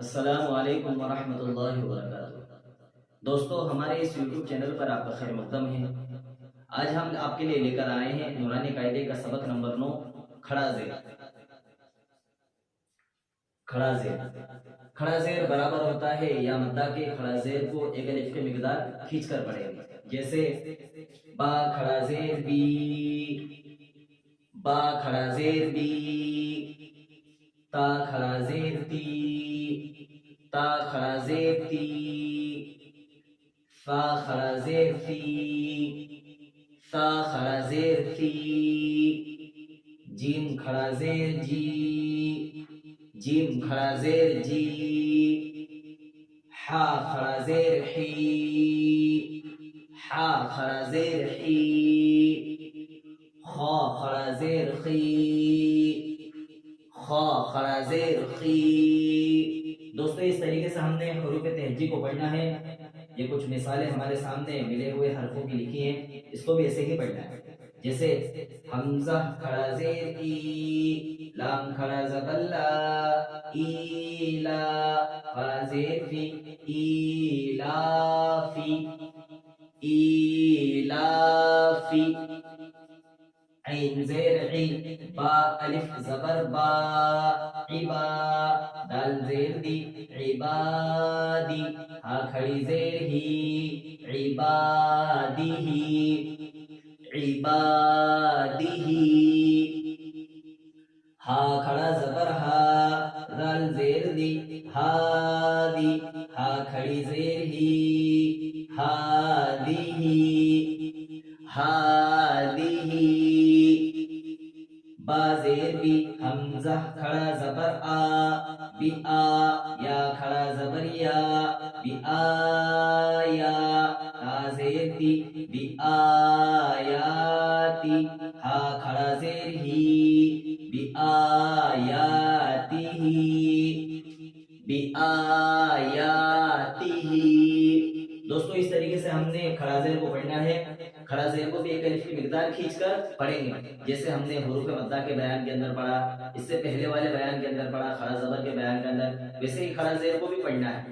السلام علیکم ورحمۃ اللہ وبرکاتہ۔ دوستو، ہمارے اس یوٹیوب چینل پر آپ کا خیر مقدم ہے۔ آج ہم آپ کے لیے لے کر آئے ہیں نورانی قاعدے کا سبق نمبر 9، کھڑا زیر۔ کھڑا زیر کھڑا زیر برابر ہوتا ہے یا مدہ کے کھڑا زیر کو ایک الف کی مقدار کھینچ کر پڑھیں گے، جیسے با کھڑا زیر بی، با کھڑا زیر بی، تا کھڑا زیر تی، تا کھڑا زیر تی، فا کھڑا زیر فی، فا کھڑا زیر فی، جیم کھڑا زیر جی، جیم کھڑا زیر جی، حا کھڑا زیر حی، حا کھڑا زیر حی، خا کھڑا زیر خی، خا کھڑا زیر خی۔ دوستو، اس طریقے سے ہم نے حروف تہجی کو پڑھنا ہے۔ یہ کچھ مثالیں ہمارے سامنے ملے ہوئے حرفوں کی لکھی ہیں، اس کو بھی ایسے ہی پڑھنا ہے، جیسے حمزہ کھڑا زیر ای، لام کھڑا زبر لا، ایلا، فا زیر فی، ایلافی، ایلافی، عین زیر عی، با الف زبر با، عبا، دال زیر دی، عبادی، ہا کھڑی زیر ہی، عبادی، عبادی، ہا کھڑا زبر ہا، دال زیر دی، ہادی، ہا کھڑی زیر ہی، ہادی، ہادی، با زیر بی، حمزہ کھڑا زبر آ، بی آ، یا کھڑا زبر یا، بی آیا، تا زیر تی، بی آیاتی، ہا کھڑا زیر ہی، بی آیاتی، بی آیاتی۔ دوستو، اس طریقے سے ہم نے کھڑا زیر کو پڑھنا ہے۔ کھڑا زیر کو بھی ایک الف کی مقدار کھینچ کر پڑھیں گے، جیسے ہم نے حروف مدہ کے بیان کے اندر پڑھا، اس سے پہلے والے بیان کے اندر پڑھا، کھڑا زبر کے بیان کے اندر، ویسے ہی کھڑا زیر کو بھی پڑھنا ہے۔